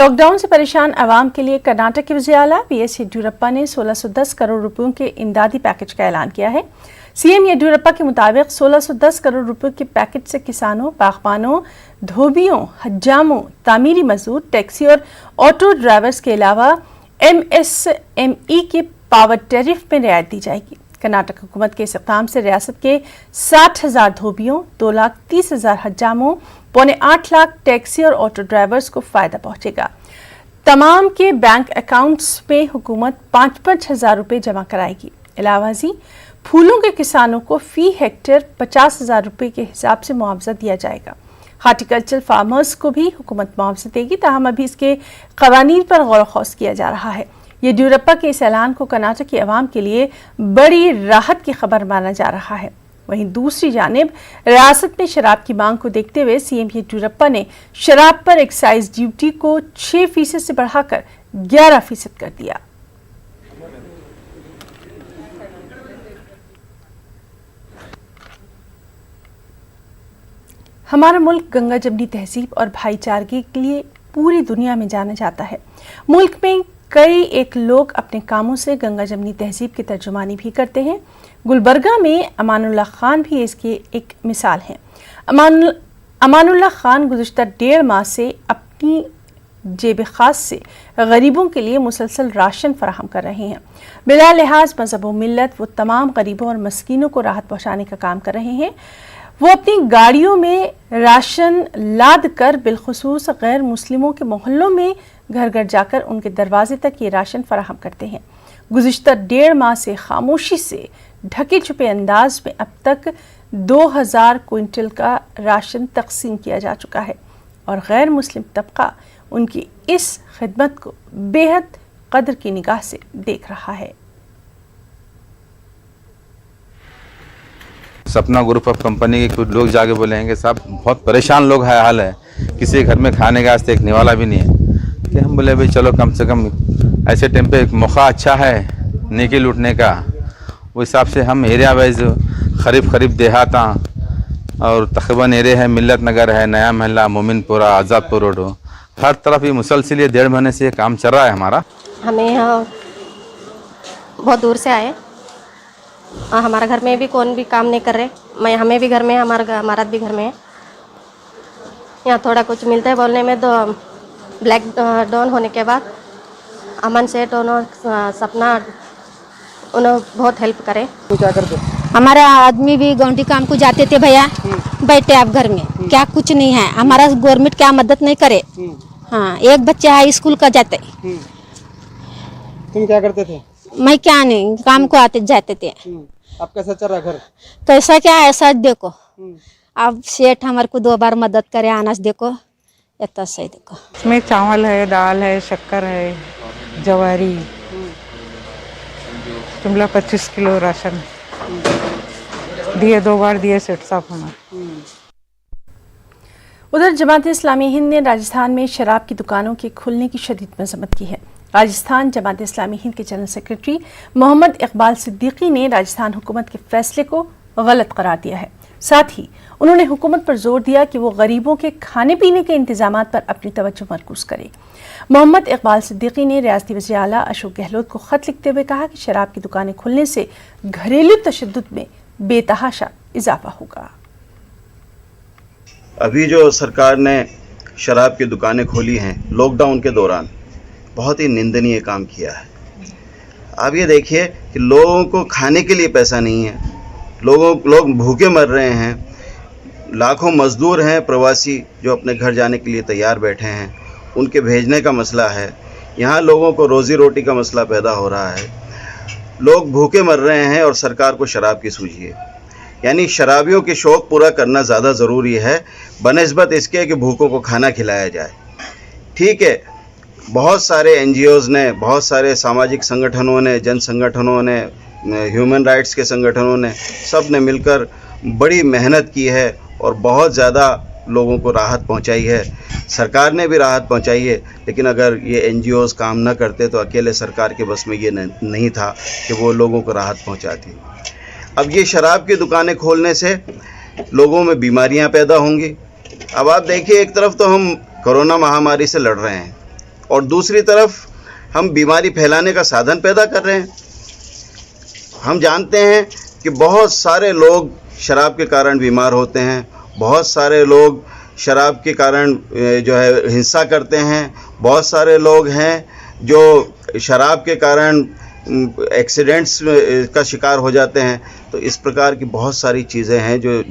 Lockdown से परेशान आवाम के लिए कर्नाटक के वज़ीर आला बीएस येडियुरप्पा ने 1610 करोड़ रुपयों के इमदादी पैकेज का ऐलान किया है। सीएम येडियुरप्पा के मुताबिक 1610 करोड़ रुपयों के पैकेज से किसानों, बागबानों, धोबियों, हज्जामों, तामीरी मजदूर, टैक्सी और ऑटो ड्राइवर्स के अलावा एमएसएमई के पावर टैरिफ में रियायत दी जाएगी। कर्नाटक हुकूमत के इस इक़दाम से रियासत के 60,000 धोबियों, 2,30,000 हज्जामों, 8.25 लाख टैक्सी और ऑटो ड्राइवर्स को फायदा पहुंचेगा। तमाम के बैंक अकाउंट्स में हुकूमत 5-5 हज़ार रुपये जमा कराएगी। अलावाजी फूलों के किसानों को फी हेक्टेयर 50,000 रुपये के हिसाब से मुआवजा दिया जाएगा। हार्टिकल्चर फार्मर्स को भी हुकूमत मुआवजा देगी, ताहम अभी इसके कवानीन पर गौर खौस किया जा रहा है। येडियुरप्पा के इस ऐलान को कर्नाटक की आवाम के लिए बड़ी राहत की खबर माना जा रहा है। वहीं दूसरी जानिब रियासत में शराब की मांग को देखते हुए सीएम येडियुरप्पा ने शराब पर एक्साइज ड्यूटी को 6% से बढ़ाकर 11% कर दिया। हमारा मुल्क गंगा जमनी तहजीब और भाईचारगी के लिए पूरी दुनिया में जाना जाता है। मुल्क में कई एक लोग अपने कामों से गंगा जमनी तहजीब की तर्जुमानी भी करते हैं। गुलबर्गा में अमानुल्लाह खान भी इसकी एक मिसाल हैं। अमानुल्लाह खान गुज़िश्ता 1.5 माह से अपनी जेब खास से गरीबों के लिए मुसलसल राशन फराहम कर रहे हैं। बिला लिहाज मजहब व मिल्लत वो तमाम गरीबों और मस्कीनों को राहत पहुँचाने का काम कर रहे हैं। वो अपनी गाड़ियों में राशन लाद कर बिलखुसूस गैर मुस्लिमों के मोहल्लों में घर घर जाकर उनके दरवाजे तक ये राशन फराहम करते हैं। गुज़िश्ता 1.5 माह से खामोशी से ढके छुपे अंदाज में अब तक 2000 क्विंटल का राशन तकसीम किया जा चुका है और गैर मुस्लिम तबका उनकी इस खिदमत को बेहद कदर की निगाह से देख रहा है। सपना ग्रुप ऑफ कंपनी के कुछ लोग जाके बोलेंगे साहब बहुत परेशान लोग है, हाल है, किसी घर में खाने का वास्ते एक निवाला भी नहीं है। कि हम बोले भाई चलो कम से कम ऐसे टाइम पे एक मौका अच्छा है नेकी लूटने का, वो हिसाब से हम एरिया वाइज करीब देहाता और तकरीबन एरिया है, मिल्लत नगर है, नया महल्ला, मोमिनपुरा, आज़ादपुर रोड, हर तरफ ये मुसलसिल 1.5 महीने से ये काम चल रहा है हमारा। हमें यहाँ बहुत दूर से आए, हमारा घर में भी कौन भी काम नहीं कर रहे, हमें भी घर में, हमारा भी घर में है। यहाँ थोड़ा कुछ मिलता है बोलने में, तो ब्लैक डाउन होने के बाद अमन सेठ उन्होंने सपना उन्होंने बहुत हेल्प करे। क्या करते? हमारा आदमी भी गौंडी काम को जाते थे भैया, बैठे आप घर में, क्या कुछ नहीं है, हमारा गवर्नमेंट क्या मदद नहीं करे। हाँ, एक बच्चा है स्कूल का जाते। तुम क्या करते थे? मैं क्या नहीं, काम को आते जाते थे। अब कैसा चल रहा घर? कैसा क्या ऐसा देखो, अब सेठ हमारे को 2 बार मदद करे, अनाज देखो इतना सही देखो। इसमें चावल है, दाल है, शक्कर है, जवारी, जुमला 25 किलो राशन दिए, 2 बार दिए सेठ साहब हमारे। उधर जमात-ए इस्लामी हिंद ने राजस्थान में शराब की दुकानों के खुलने की शदीद मजम्मत की है। राजस्थान जमात इस्लामी हिंद के जनरल सेक्रेटरी मोहम्मद इकबाल सिद्दीकी ने राजस्थान हुकूमत के फैसले को गलत करार दिया है। साथ ही उन्होंने हुकूमत पर जोर दिया कि वो गरीबों के खाने पीने के इंतजामात पर अपनी तवज्जो मरकूज करे। मोहम्मद इकबाल सिद्दीकी ने रियासती वज़ीर आला अशोक गहलोत को खत लिखते हुए कहा कि शराब की दुकानें खुलने से घरेलू तशद्दुद में बेतहाशा इजाफा होगा। अभी जो सरकार ने शराब की दुकानें खोली हैं लॉकडाउन के दौरान, बहुत ही निंदनीय काम किया है। आप ये देखिए कि लोगों को खाने के लिए पैसा नहीं है, लोग भूखे मर रहे हैं, लाखों मजदूर हैं प्रवासी जो अपने घर जाने के लिए तैयार बैठे हैं, उनके भेजने का मसला है। यहाँ लोगों को रोज़ी रोटी का मसला पैदा हो रहा है, लोग भूखे मर रहे हैं और सरकार को शराब की सूझी है। यानी शराबियों के शौक़ पूरा करना ज़्यादा ज़रूरी है बनिस्बत इसके कि भूखों को खाना खिलाया जाए। ठीक है, बहुत सारे NGOs ने, बहुत सारे सामाजिक संगठनों ने, जन संगठनों ने, ह्यूमन राइट्स के संगठनों ने, सब ने मिलकर बड़ी मेहनत की है और बहुत ज़्यादा लोगों को राहत पहुंचाई है। सरकार ने भी राहत पहुंचाई है, लेकिन अगर ये NGOs काम न करते तो अकेले सरकार के बस में ये नहीं था कि वो लोगों को राहत पहुंचाती। अब ये शराब की दुकानें खोलने से लोगों में बीमारियां पैदा होंगी। अब आप देखिए, एक तरफ तो हम कोरोना महामारी से लड़ रहे हैं, और दूसरी तरफ हम बीमारी फैलाने का साधन पैदा कर रहे हैं। हम जानते हैं कि बहुत सारे लोग शराब के कारण बीमार होते हैं, बहुत सारे लोग शराब के कारण जो है हिंसा करते हैं, बहुत सारे लोग हैं जो शराब के कारण एक्सीडेंट्स का शिकार हो जाते हैं। तो इस प्रकार की बहुत सारी चीज़ें हैं जो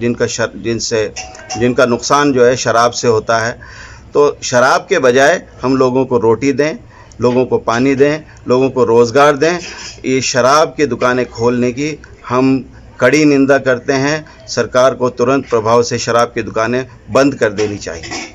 जिनका नुकसान जो है शराब से होता है। तो शराब के बजाय हम लोगों को रोटी दें, लोगों को पानी दें, लोगों को रोज़गार दें। ये शराब की दुकानें खोलने की हम कड़ी निंदा करते हैं। सरकार को तुरंत प्रभाव से शराब की दुकानें बंद कर देनी चाहिए।